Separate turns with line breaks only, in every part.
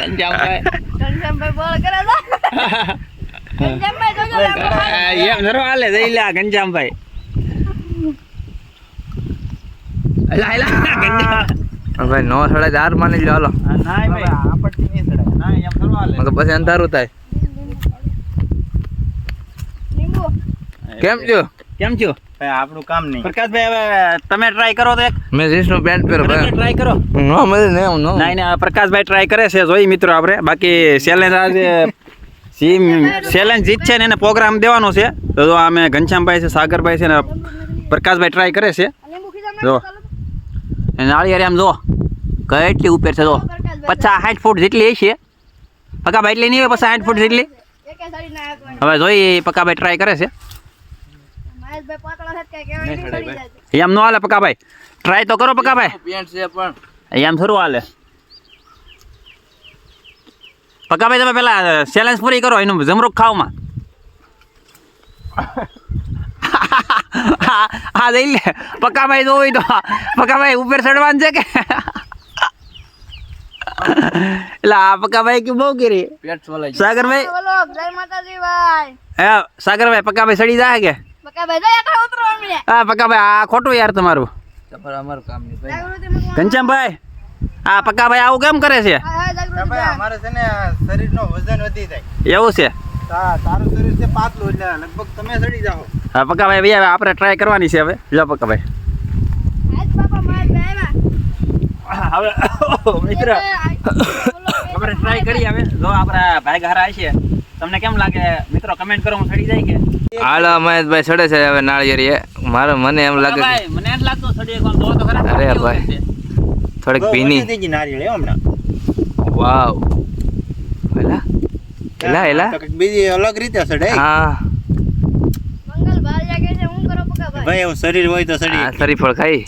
ગંજામભાઈ
ઘનશ્યામભાઈ બોલ કરે છે ઘનશ્યામભાઈ તો જો
એમ ધરો હાલે જઈ લે ગંજામભાઈ
ભાઈ નો સડે ચાર માની લો હાલો
નાય ભાઈ આપડતી નહીં સડે નાય એમ ધરો હાલે
તો પછી અંધારું થાય
લીંબુ
કેમ છો
ભાઈ આપણું કામ નહીં પ્રકાશભાઈ હવે તમે ટ્રાય કરો તો એક
મેં જીન્સનું પેન્ટ પહેરો ભાઈ
ટ્રાય કરો
નો મળે ને નો
નહીં પ્રકાશભાઈ ટ્રાય કરે છે જોઈ મિત્રો આપણે બાકી ચેલેન્જ આજે ચેલેન્જ જીતશે ને એને પ્રોગ્રામ દેવાનો છે તો જો અમે ઘનશ્યામભાઈ છે સાગરભાઈ છે ને પ્રકાશભાઈ ટ્રાય કરે છે
લીંબુ ખીજામ
જો નાળિયેર આમ જો કેટલી ઉપર છે જો 50-60 ફૂટ જેટલી છે પકાભાઈ એટલી નહીં હોય 60 ફૂટ જેટલી
એકે સડી ના આકો
હવે જોઈ પકાભાઈ ટ્રાય કરે છે
મહેશભાઈ પાતળા છે કે કેવાય નહીં સડી જાય
એમ નો હાલે પકાભાઈ ટ્રાય તો કરો પકાભાઈ
પેન્ટ છે પણ
એમ થોડું હાલે પકાભાઈ તમે પેલા ચેલેન્જ પૂરી કરો એનું જમરૂખ ખાવમાં હા જઈ લે પકાભાઈ જોવી તો પકાભાઈ ઉપર ચડવાનું છે કે એટલે આ પકાભાઈ કે બહુ કરી
પેન્ટ સોલાઈ
સાગરભાઈ
બોલો જય માતાજી ભાઈ
હે સાગરભાઈ પકાભાઈ સડી જાય કે
બકાભાઈ જય આટા ઉતરો અમને
હા પકાભાઈ આ ખોટું યાર તમારું
તમારે અમારું કામ નહીં ભાઈ
જાગૃતિ મત
ઘનશ્યામભાઈ આ પકાભાઈ આવું કેમ કરે છે
હા જાગૃતિ
અમારે છે ને શરીરનો વજન વધી જાય
એવું છે
તારું શરીર છે પાતળું એટલે લગભગ તમે સડી જાઓ
હા પકાભાઈ ભાઈ હવે આપણે ટ્રાય કરવાની છે હવે જો પકાભાઈ
આજ બાપા માર બેવા
હવે મિત્ર આપણે ટ્રાય કરીએ હવે જો આપણા ભાઈ ઘરા છે તમને કેમ લાગે મિત્રો કમેન્ટ કરો હું સડી જાય કે
હાલો મહેશભાઈ સડે છે હવે નાળિયેરીએ મને એમ લાગે કે
ભાઈ મને એમ લાગતો સડી એક વાર જો તો ખરા
અરે ભાઈ થોડીક ભીની
થઈ ગઈ નારિયેળ હમણાં
વાવ એલા
તો કંઈક બીજી અલગ રીતે સડે
હા
મંગલ ભાલિયા કે છે હું કરો બકાભાઈ
ભાઈ એવું શરીર હોય તો સડી
આ શરીફળ ખાઈ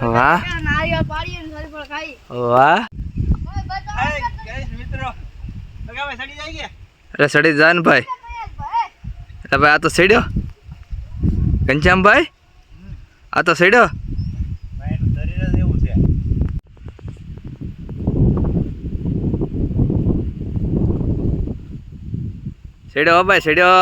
વાહ
નારિયેળ પાડીએ ને સરીફળ ખાઈ
વાહ
ઓય બચાવ
મિત્રો
પકાભાઈ સડી જાય કે
અરે સડી જા ને ભાઈ એટલે ભાઈ આ તો સડ્યો ઘનશ્યામભાઈ આ તો સડ્યો
ભાઈ એનું શરીર જ એવું છે
સડ્યો ભાઈ સડ્યો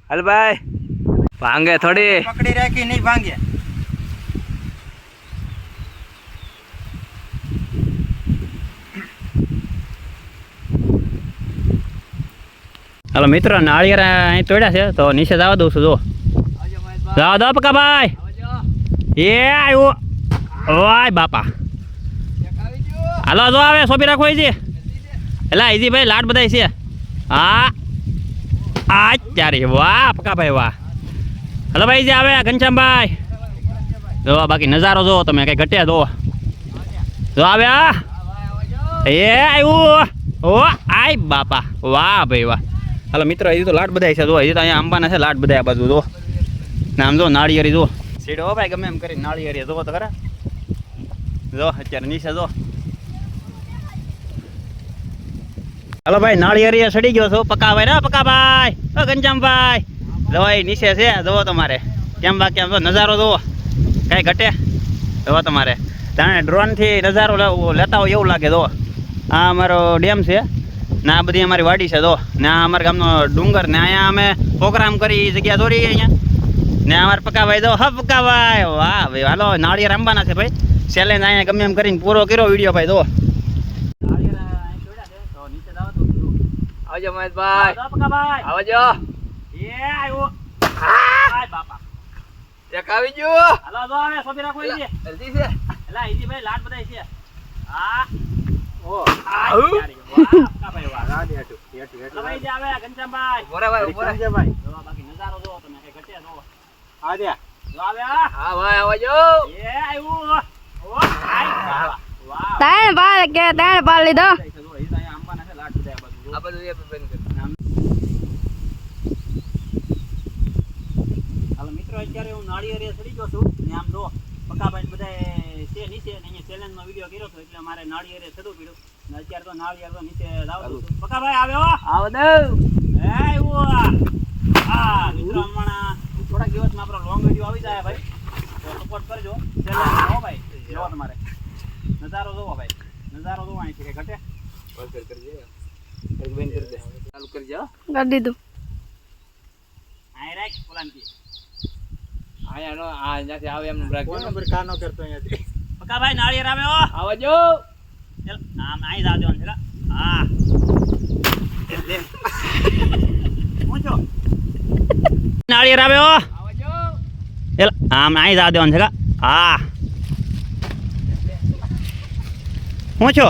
હાલ ભાઈ ભાંગે થોડી
પકડી રાખી નહીં ભાંગે
હાલો મિત્રો નાળિયેર અહીં તોડ્યા છે તો નીચે જવા દઉં છું જો જવા દો પકાભાઈ એ આવ્યો ઓય બાપા હાલો જો આવે સોંપી રાખો છે એલા ઈજી ભાઈ લાડ બધાય છે હા આ ત્યારે વાહ પકાભાઈ વાહ હલો ભાઈ જે આવે ઘનશ્યામભાઈ જો બાકી નજારો જો તમે કઈ ઘટે જો આવે આ એ આવ્યું ઓ આય બાપા વાહ ભાઈ વાહ હાલો મિત્રો હજી તો લાડ બધાય છે જો હજી તો અહીંયા આંબાના છે લાડ બધા આ બાજુ જો ને આમ જો નાળિયેરી જો સીડો ભાઈ ગમે એમ કરી નાળિયેરી જો તો ખરા જો અત્યારે નીચે જો હાલો ભાઈ નાળિયેરી સડી ગયો છો પકાભાઈ ને પકાભાઈ ઓ ઘનશ્યામભાઈ જો એ નીચે છે જોવો તમારે કેમ બાકી આમ નજારો જોવો કઈ ઘટે જોવો તમારે જાણે ડ્રોનથી નજારો લેતા હોય એવું લાગે જો આ અમારો ડેમ છે ને આ બધી અમારી વાડી છે જો ને આ અમારા ગામનો ડુંગર ને અહીંયા અમે પ્રોગ્રામ કરી એ જગ્યા દોરી અહીંયા ને અમારા પકાભાઈ જો હા પકાભાઈ વાહ ભાઈ હાલો નાળિયેર આંબાના છે ભાઈ ચેલેન્જ અહીંયા ગમે એમ કરીને પૂરો કર્યો વિડીયો ભાઈ જો
આવજો મહેશભાઈ
પકાભાઈ
આવજો
એ આવ્યો હાય બાપા
એક આવી ગયો
હાલો જો આવે સોપી રાખો ઈજી
જલ્દી છે
એલા ઈજી ભાઈ લાડ બધાય છે હા ઓ
આઉ.
વાહ ભાઈ વાહ
રાડે હેઠું હેઠું
ભાઈ જે આવે ઘનશ્યામભાઈ
બોરા ભાઈ બોરા
ભાઈ
જો બાકી નજારો જો તમે કઈ ઘટે જો
આ દે
જો આવે આ
હા ભાઈ આવજો
એ આવ્યો ઓ હાય વાહ વાહ
તાણ પાલ કે તાણ પાલ લીધો
જો ઈ તો અહીંયા આંબાના છે લાડ
બધું એ બંધ કર.
હાલો મિત્રો, અત્યારે હું નાળિયેરે ચડી ગયો છું ને આમ જો પકાભાઈ બધા છે નીચે ને અહીંયા ચેલેન્જનો વિડીયો કર્યો હતો એટલે મારે નાળિયેરે ચડવું પડ્યું ને અત્યારે તો નાળિયેર તો નીચે લાવું છું. પકાભાઈ આવ્યો
આવો દે.
હા મિત્રો, હમણાં થોડાક દિવસમાં આપણો લોંગ વિડીયો આવી જાય ભાઈ, તો સપોર્ટ કરજો. ચેલેન્જ હો ભાઈ, જોવો તમારે નજારો જોવો ભાઈ, નજારો જોવો અહીંથી કઈ ઘટે.
બંધ કરજે. એક બંધ કરી દે. ચાલુ કરજે હો.
કરી દીધું.
આય રાખ ઓલાનથી.
આયા નો આ જ્યાંથી આવે એમ રાખજો.
ફોન નંબર કા નો કરતો અહીંયાથી.
પકાભાઈ નાળિયેર આવ્યો.
આવજો.
ચાલ આમ અહીં જા દેવાનું છે. હા પહોંચો. નાળિયેર આવ્યો.
આવજો.
ચાલ આમ અહીં જા દેવાનું છે. હા પહોંચો.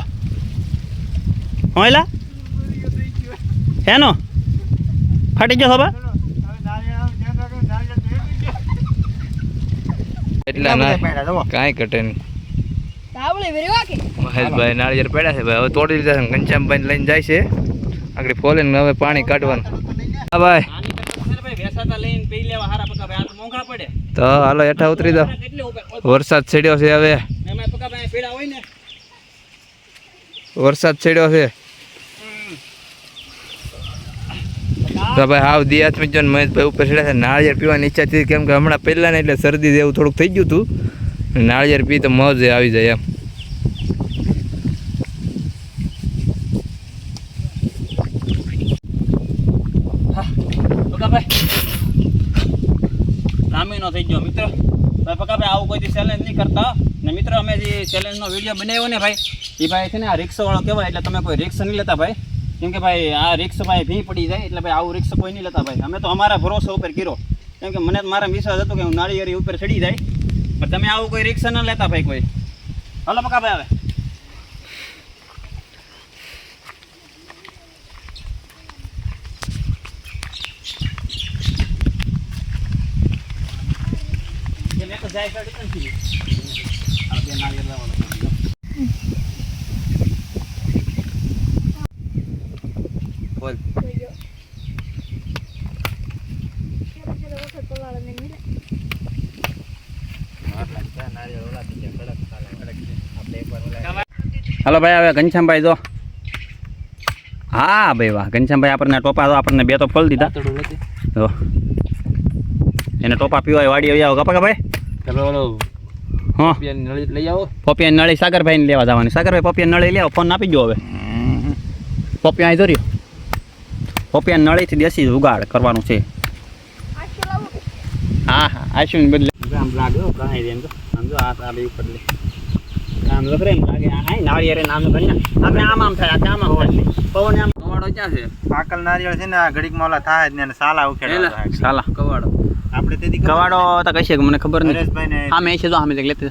હોયલા હેનો ફાટી ગયો ખબર.
એટલા ના કાંઈ ઘટે નહીં.
તાવળી વેરી વાકી.
મહેશભાઈ નાળિયેર પડ્યા છે ભાઈ, હવે તોડી લીધા છે. ઘનશ્યામભાઈ લઈને જાય છે આગળ ફોલીને હવે પાણી કાઢવાનું. હા ભાઈ,
આની કરતા ભાઈ વેસાતા લઈને પી લેવા હારા પકાભાઈ, આ તો મોંઘા પડે.
તો હાલો હેઠા ઉતરી દો.
કેટલે ઉપર
વરસાદ છેડ્યો છે હવે.
એમાં પકાભાઈ પીડા હોય ને.
વરસાદ છેડ્યો છે તો ભાઈ હાવ દી હાથમાં જો મહેશભાઈ ઉપર ચડ્યા છે. નાળિયેર પીવાની ઈચ્છા થઈ કેમ કે હમણાં પહેલાં ને એટલે શરદી જેવું થોડુંક થઈ ગયું હતું. નાળિયેર પી તો મોજ આવી જાય એમ.
પકાભાઈ લાંબીનો થઈ ગયો મિત્ર. ભાઈ પકાભાઈ આવું કોઈ ચેલેન્જ નહીં કરતા ને મિત્ર. અમે જે ચેલેન્જનો વિડીયો બનાવ્યો ને ભાઈ, એ ભાઈ છે ને આ રિક્ષાવાળો કહેવાય એટલે તમે કોઈ રિક્ષા નહીં લેતા ભાઈ, કેમ કે ભાઈ આ રિક્ષા ભાઈ ભી પડી જાય એટલે ભાઈ આવું રિક્ષા કોઈ નહીં લેતા ભાઈ. અમે તો અમારા ભરોસા ઉપર કર્યો કેમ કે મને મારા વિશ્વાસ હતો કે હું નાળિયેરી ઉપર ચડી જાય, પણ તમે આવું કોઈ રિક્ષા ન લેતા ભાઈ કોઈ. હાલો પકાભાઈ આવે. મેં તો જાય કાઢી નથી. આ બે નાળિયેર લાવવાનો.
બોલ. હાલો ભાઈ, હવે ઘનશ્યામભાઈ જો.
હા ભાઈ વાહ, ઘનશ્યામભાઈ આપણને ટોપા તો આપણને બે તો ફોલ દીધા. જો એને ટોપા પીવાય વાડી આવી આવો કપા ભાઈ. હા
લઈ આવો.
પોપિયા નળી સાગરભાઈને લેવા જવાની. સાગરભાઈ પોપિયા નળી લેવો, ફોન આપી ગયો હવે. પોપિયા અહીં ધર્યો. પોપિયા નળીથી દેશી ઉગાડ કરવાનું છે. હા હા આશું બદલે આમ લાગે કાંઈ એમ તો આમ જો આ બે ઉપર લે આમ લખરે એમ લાગે. આ નાળિયેરે નામ કરી ને આપણે આમ થાય, આમ થાય પવન આમ.
કવાડો ક્યાં છે?
પાકલ નારિયેળ છે ને આ ઘડીકમાં ઓલા થાય જ ને એને સાલા ઉખેડવા થાય.
સાલા
કવાડો.
આપણે તેથી
કવાડો તો કઈ છે મને ખબર નથી.
નરેશભાઈ ને
હા મેં છે જો સામે લેતે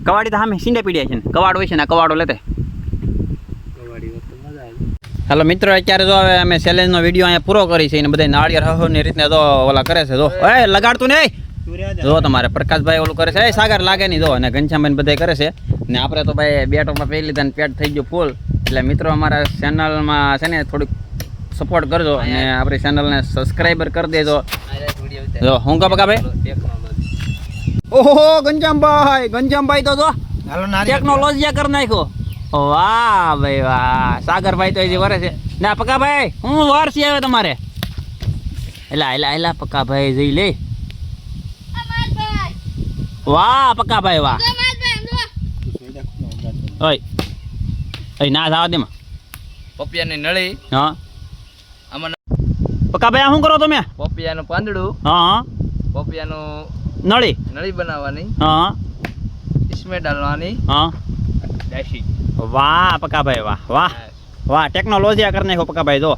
કવાડી તો સામે સીંડે પીડ્યા છે ને કવાડ હોય છે ને કવાડો લેતે.
કવાડી વખતે મજા આવી.
હાલો મિત્રો, અત્યારે જો હવે અમે ચેલેન્જનો વિડીયો અહીંયા પૂરો કરી છે ને બધા નાળિયેર હહોની રીતને તો ઓલા કરે છે. જો એ લગાડતું નહીં જો તમારે પ્રકાશભાઈ ઓલું કરે છે. એ સાગર લાગે નહીં જો. અને ઘનશ્યામભાઈ બધા કરે છે ને આપણે તો ભાઈ બે ટોપમાં પહેરી લીધા ને પેટ થઈ ગયું ફૂલ. એટલે મિત્રો અમારા ચેનલમાં છે ને થોડીક સપોર્ટ કરજો અને આપણી ચેનલને સબસ્ક્રાઈબર કરી દેજો. જો હું કહું પકાભાઈ. ઓહો ઘનશ્યામભાઈ તો જો
હાલો નારિયેળ
ટેકનોલોજી કરી નાખ્યો. વાહ ભાઈ વાહ, સાગરભાઈ તો હજી વરે છે ના. પકાભાઈ હું વારસી આવે તમારે. એલા એલા એલા પકાભાઈ જઈ લે. વાહ પકાભાઈ વાહ. ઓય ઓય ના જવા દે માં.
પોપિયાની નળી.
હા
આમાં
પકાભાઈ આ શું કરો તમે?
પોપિયાનું પાંદડું.
હા હા
પોપિયાનું
નળી.
નળી બનાવવાની.
હા
ઇસમે ડાલવાની.
હા
દાશી.
વાહ પકાભાઈ વાહ વાહ વાહ, ટેકનોલોજી કરી નાખો પકાભાઈ જો.